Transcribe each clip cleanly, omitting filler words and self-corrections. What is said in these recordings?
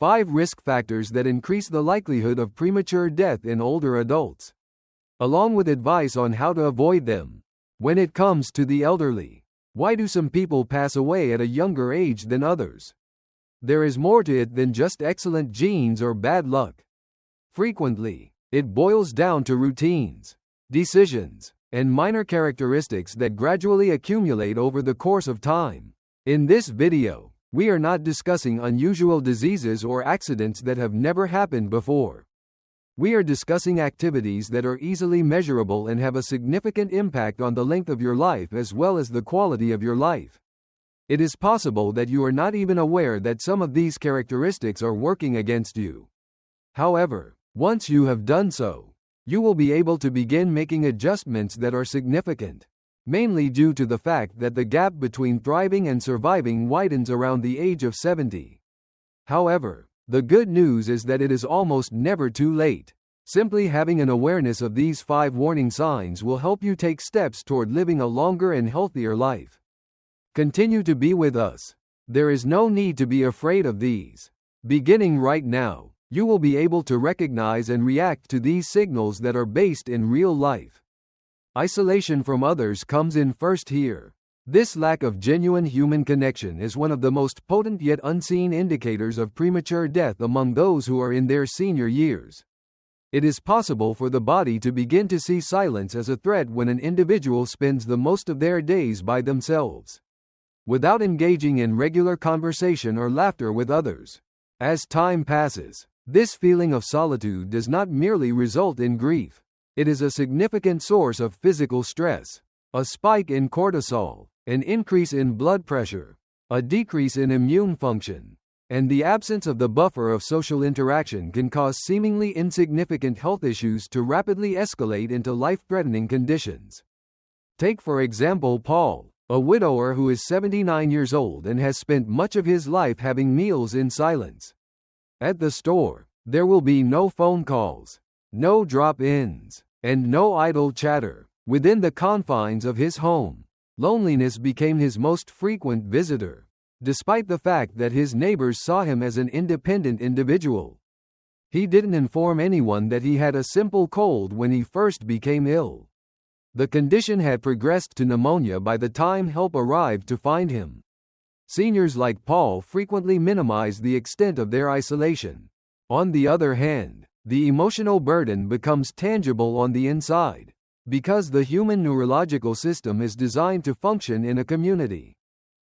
5 risk factors that increase the likelihood of premature death in older adults, along with advice on how to avoid them. When it comes to the elderly, why do some people pass away at a younger age than others? There is more to it than just excellent genes or bad luck. Frequently, it boils down to routines, decisions, and minor characteristics that gradually accumulate over the course of time. In this video, we are not discussing unusual diseases or accidents that have never happened before. We are discussing activities that are easily measurable and have a significant impact on the length of your life as well as the quality of your life. It is possible that you are not even aware that some of these characteristics are working against you. However, once you have done so, you will be able to begin making adjustments that are significant, mainly due to the fact that the gap between thriving and surviving widens around the age of 70. However, the good news is that it is almost never too late. Simply having an awareness of these 5 warning signs will help you take steps toward living a longer and healthier life. Continue to be with us. There is no need to be afraid of these. Beginning right now, you will be able to recognize and react to these signals that are based in real life. Isolation from others comes in first here. This lack of genuine human connection is one of the most potent yet unseen indicators of premature death among those who are in their senior years. It is possible for the body to begin to see silence as a threat when an individual spends the most of their days by themselves, without engaging in regular conversation or laughter with others. As time passes, this feeling of solitude does not merely result in grief. It is a significant source of physical stress. A spike in cortisol, an increase in blood pressure, a decrease in immune function, and the absence of the buffer of social interaction can cause seemingly insignificant health issues to rapidly escalate into life-threatening conditions. Take for example Paul, a widower who is 79 years old and has spent much of his life having meals in silence. At the store, there will be no phone calls, no drop-ins, and no idle chatter. Within the confines of his home, loneliness became his most frequent visitor, despite the fact that his neighbors saw him as an independent individual. He didn't inform anyone that he had a simple cold when he first became ill. The condition had progressed to pneumonia by the time help arrived to find him. Seniors like Paul frequently minimize the extent of their isolation. On the other hand, the emotional burden becomes tangible on the inside, because the human neurological system is designed to function in a community.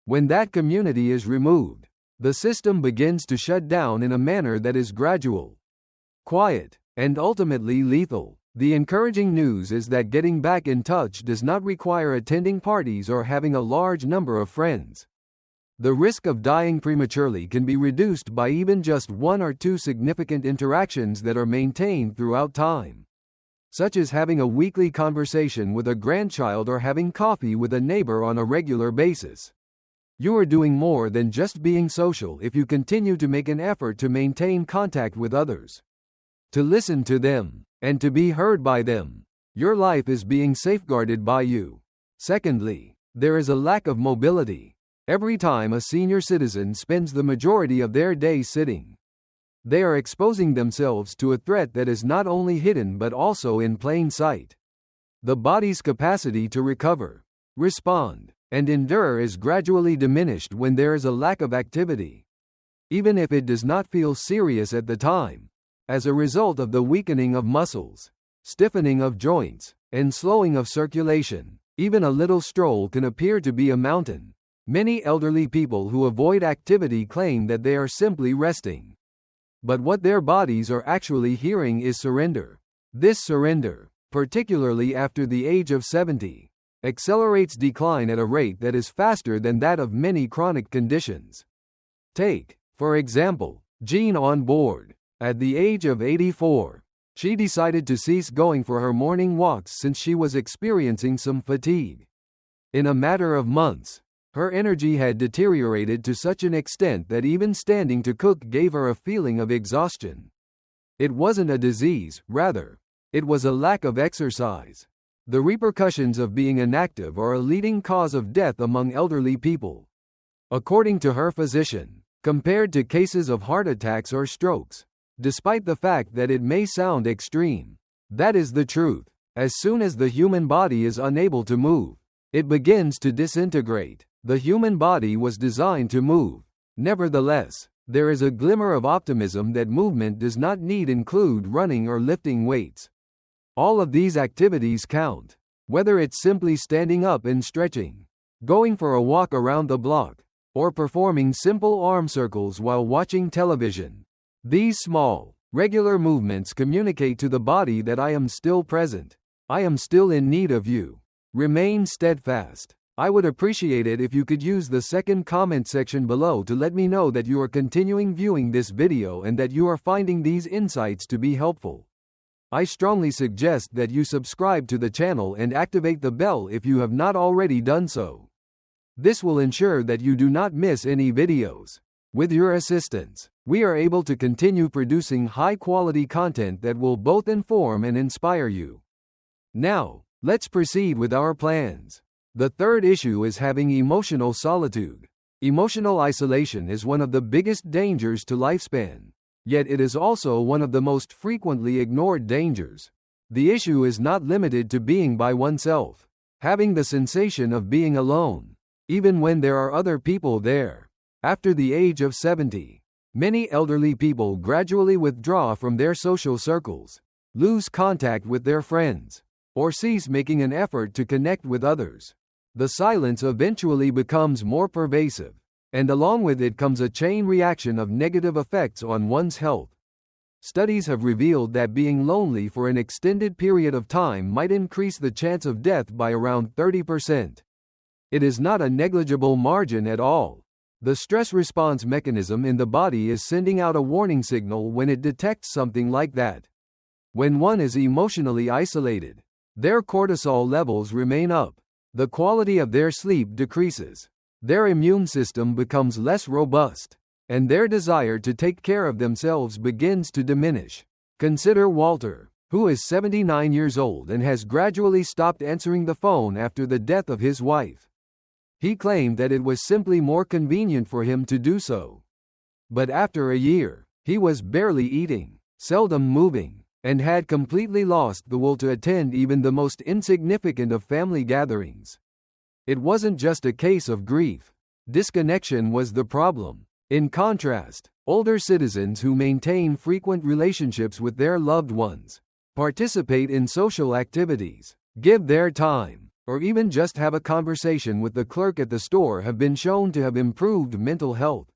When that community is removed, the system begins to shut down in a manner that is gradual, quiet, and ultimately lethal. The encouraging news is that getting back in touch does not require attending parties or having a large number of friends. The risk of dying prematurely can be reduced by even just 1 or 2 significant interactions that are maintained throughout time, such as having a weekly conversation with a grandchild or having coffee with a neighbor on a regular basis. You are doing more than just being social if you continue to make an effort to maintain contact with others, to listen to them, and to be heard by them. Your life is being safeguarded by you. Secondly, there is a lack of mobility. Every time a senior citizen spends the majority of their day sitting, they are exposing themselves to a threat that is not only hidden but also in plain sight. The body's capacity to recover, respond, and endure is gradually diminished when there is a lack of activity, even if it does not feel serious at the time. As a result of the weakening of muscles, stiffening of joints, and slowing of circulation, even a little stroll can appear to be a mountain. Many elderly people who avoid activity claim that they are simply resting, but what their bodies are actually hearing is surrender. This surrender, particularly after the age of 70, accelerates decline at a rate that is faster than that of many chronic conditions. Take, for example, Jean on board. At the age of 84, she decided to cease going for her morning walks since she was experiencing some fatigue. In a matter of months, her energy had deteriorated to such an extent that even standing to cook gave her a feeling of exhaustion. It wasn't a disease, rather, it was a lack of exercise. The repercussions of being inactive are a leading cause of death among elderly people. According to her physician, compared to cases of heart attacks or strokes. Despite the fact that it may sound extreme, that is the truth. As soon as the human body is unable to move, it begins to disintegrate. The human body was designed to move. Nevertheless, there is a glimmer of optimism that movement does not need include running or lifting weights. All of these activities count, whether it's simply standing up and stretching, going for a walk around the block, or performing simple arm circles while watching television. These small, regular movements communicate to the body that I am still present. I am still in need of you. Remain steadfast. I would appreciate it if you could use the second comment section below to let me know that you are continuing viewing this video and that you are finding these insights to be helpful. I strongly suggest that you subscribe to the channel and activate the bell if you have not already done so. This will ensure that you do not miss any videos. With your assistance, we are able to continue producing high-quality content that will both inform and inspire you. Now, let's proceed with our plans. The third issue is having emotional solitude. Emotional isolation is one of the biggest dangers to lifespan, yet it is also one of the most frequently ignored dangers. The issue is not limited to being by oneself, having the sensation of being alone, even when there are other people there. After the age of 70, many elderly people gradually withdraw from their social circles, lose contact with their friends, or cease making an effort to connect with others. The silence eventually becomes more pervasive, and along with it comes a chain reaction of negative effects on one's health. Studies have revealed that being lonely for an extended period of time might increase the chance of death by around 30%. It is not a negligible margin at all. The stress response mechanism in the body is sending out a warning signal when it detects something like that. When one is emotionally isolated, their cortisol levels remain up. The quality of their sleep decreases, their immune system becomes less robust, and their desire to take care of themselves begins to diminish. Consider Walter, who is 79 years old and has gradually stopped answering the phone after the death of his wife. He claimed that it was simply more convenient for him to do so. But after a year, he was barely eating, seldom moving, and had completely lost the will to attend even the most insignificant of family gatherings. It wasn't just a case of grief. Disconnection was the problem. In contrast, older citizens who maintain frequent relationships with their loved ones, participate in social activities, give their time, or even just have a conversation with the clerk at the store have been shown to have improved mental health,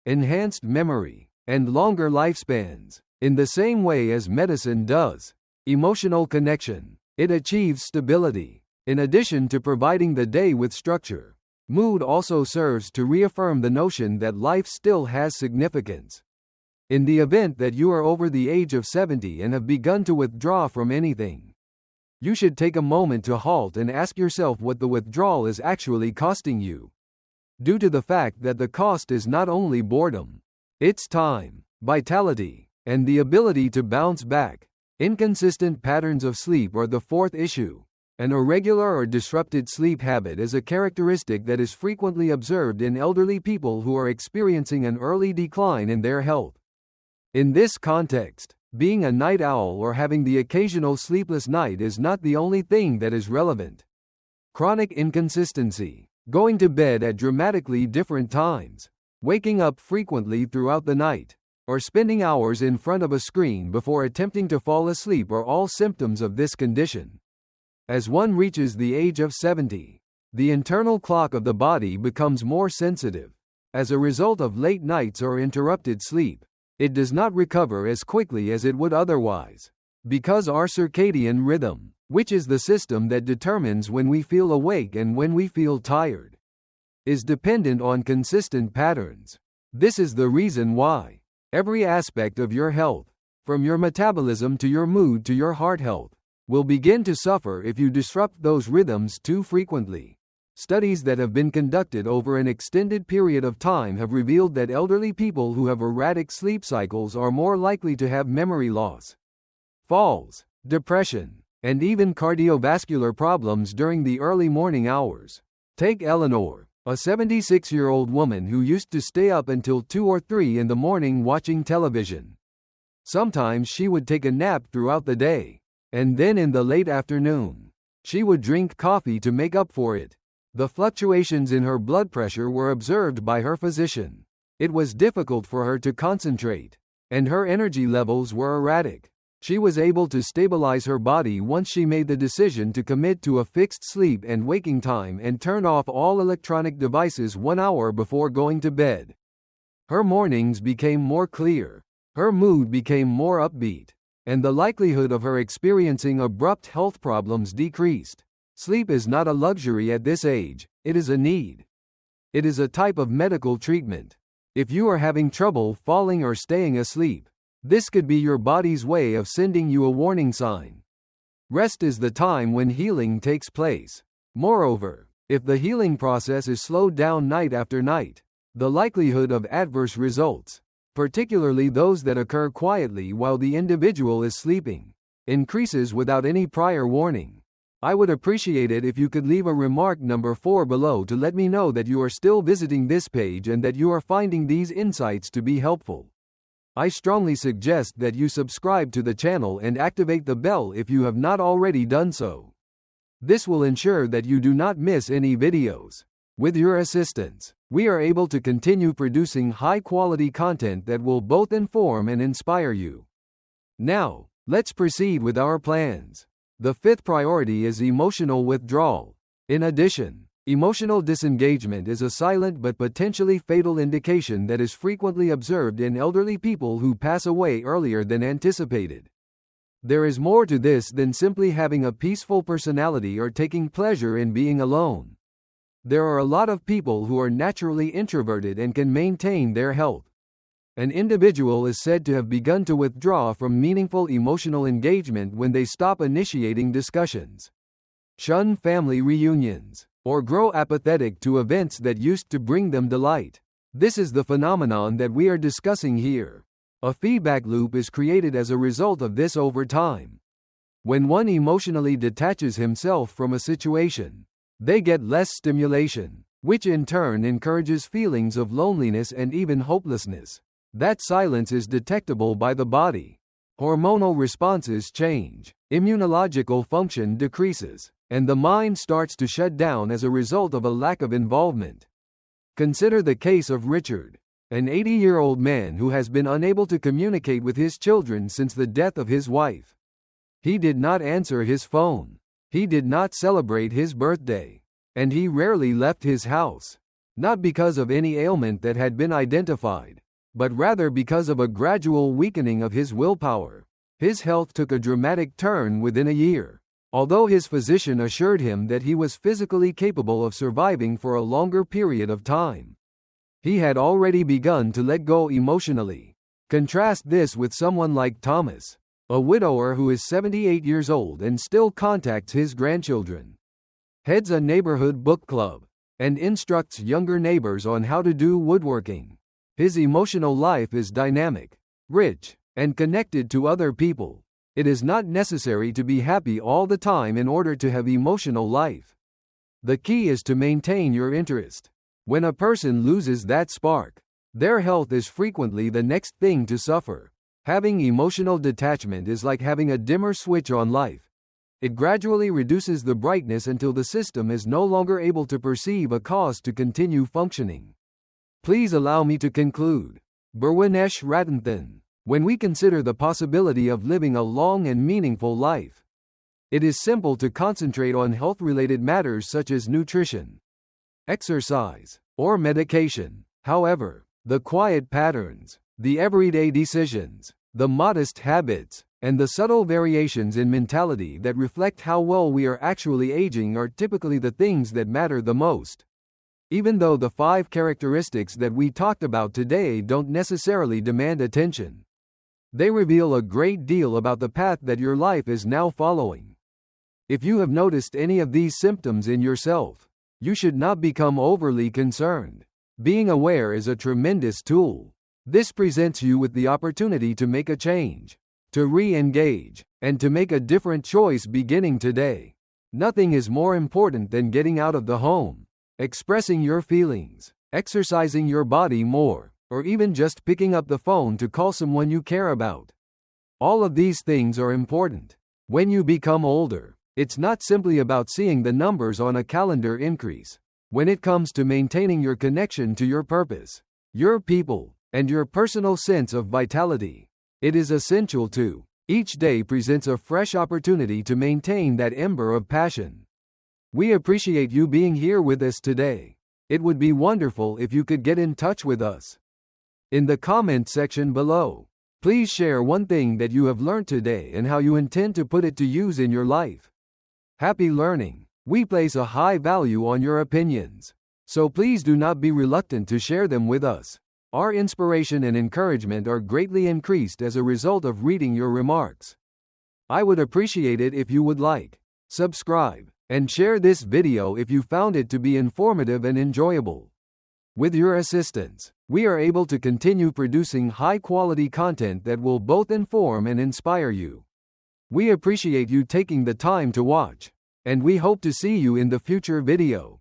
enhanced memory, and longer lifespans. In the same way as medicine does, emotional connection, it achieves stability. In addition to providing the day with structure, mood also serves to reaffirm the notion that life still has significance. In the event that you are over the age of 70 and have begun to withdraw from anything, you should take a moment to halt and ask yourself what the withdrawal is actually costing you. Due to the fact that the cost is not only boredom, it's time, vitality, and the ability to bounce back. Inconsistent patterns of sleep are the fourth issue. An irregular or disrupted sleep habit is a characteristic that is frequently observed in elderly people who are experiencing an early decline in their health. In this context, being a night owl or having the occasional sleepless night is not the only thing that is relevant. Chronic inconsistency, going to bed at dramatically different times, waking up frequently throughout the night, or spending hours in front of a screen before attempting to fall asleep are all symptoms of this condition. As one reaches the age of 70, the internal clock of the body becomes more sensitive. As a result of late nights or interrupted sleep, it does not recover as quickly as it would otherwise. Because our circadian rhythm, which is the system that determines when we feel awake and when we feel tired, is dependent on consistent patterns. This is the reason why every aspect of your health, from your metabolism to your mood to your heart health, will begin to suffer if you disrupt those rhythms too frequently. Studies that have been conducted over an extended period of time have revealed that elderly people who have erratic sleep cycles are more likely to have memory loss, falls, depression, and even cardiovascular problems during the early morning hours. Take Eleanor, A 76-year-old woman who used to stay up until 2 or 3 in the morning watching television. Sometimes she would take a nap throughout the day, and then in the late afternoon, she would drink coffee to make up for it. The fluctuations in her blood pressure were observed by her physician. It was difficult for her to concentrate, and her energy levels were erratic. She was able to stabilize her body once she made the decision to commit to a fixed sleep and waking time and turn off all electronic devices 1 hour before going to bed. Her mornings became more clear, her mood became more upbeat, and the likelihood of her experiencing abrupt health problems decreased. Sleep is not a luxury at this age, it is a need. It is a type of medical treatment. If you are having trouble falling or staying asleep, this could be your body's way of sending you a warning sign. Rest is the time when healing takes place. Moreover, if the healing process is slowed down night after night, the likelihood of adverse results, particularly those that occur quietly while the individual is sleeping, increases without any prior warning. I would appreciate it if you could leave a remark number 4 below to let me know that you are still visiting this page and that you are finding these insights to be helpful. I strongly suggest that you subscribe to the channel and activate the bell if you have not already done so. This will ensure that you do not miss any videos. With your assistance, we are able to continue producing high-quality content that will both inform and inspire you. Now, let's proceed with our plans. The 5th priority is emotional withdrawal. In addition, emotional disengagement is a silent but potentially fatal indication that is frequently observed in elderly people who pass away earlier than anticipated. There is more to this than simply having a peaceful personality or taking pleasure in being alone. There are a lot of people who are naturally introverted and can maintain their health. An individual is said to have begun to withdraw from meaningful emotional engagement when they stop initiating discussions, shun family reunions, or grow apathetic to events that used to bring them delight. This is the phenomenon that we are discussing here. A feedback loop is created as a result of this over time. When one emotionally detaches himself from a situation, they get less stimulation, which in turn encourages feelings of loneliness and even hopelessness. That silence is detectable by the body. Hormonal responses change, immunological function decreases, and the mind starts to shut down as a result of a lack of involvement. Consider the case of Richard, an 80-year-old man who has been unable to communicate with his children since the death of his wife. He did not answer his phone. He did not celebrate his birthday. And he rarely left his house. Not because of any ailment that had been identified, but rather because of a gradual weakening of his willpower. His health took a dramatic turn within a year. Although his physician assured him that he was physically capable of surviving for a longer period of time, he had already begun to let go emotionally. Contrast this with someone like Thomas, a widower who is 78 years old and still contacts his grandchildren, heads a neighborhood book club, and instructs younger neighbors on how to do woodworking. His emotional life is dynamic, rich, and connected to other people. It is not necessary to be happy all the time in order to have emotional life. The key is to maintain your interest. When a person loses that spark, their health is frequently the next thing to suffer. Having emotional detachment is like having a dimmer switch on life. It gradually reduces the brightness until the system is no longer able to perceive a cause to continue functioning. Please allow me to conclude. Berwinesh Ratanthan. When we consider the possibility of living a long and meaningful life, it is simple to concentrate on health-related matters such as nutrition, exercise, or medication. However, the quiet patterns, the everyday decisions, the modest habits, and the subtle variations in mentality that reflect how well we are actually aging are typically the things that matter the most. Even though the 5 characteristics that we talked about today don't necessarily demand attention, they reveal a great deal about the path that your life is now following. If you have noticed any of these symptoms in yourself, you should not become overly concerned. Being aware is a tremendous tool. This presents you with the opportunity to make a change, to re-engage, and to make a different choice beginning today. Nothing is more important than getting out of the home expressing your feelings, exercising your body more, or even just picking up the phone to call someone you care about. All of these things are important. When you become older, it's not simply about seeing the numbers on a calendar increase. When it comes to maintaining your connection to your purpose, your people, and your personal sense of vitality, it is essential to. Each day presents a fresh opportunity to maintain that ember of passion. We appreciate you being here with us today. It would be wonderful if you could get in touch with us. In the comment section below, please share one thing that you have learned today and how you intend to put it to use in your life. Happy learning! We place a high value on your opinions, so please do not be reluctant to share them with us. Our inspiration and encouragement are greatly increased as a result of reading your remarks. I would appreciate it if you would like, subscribe, and share this video if you found it to be informative and enjoyable. With your assistance, we are able to continue producing high-quality content that will both inform and inspire you. We appreciate you taking the time to watch, and we hope to see you in the future video.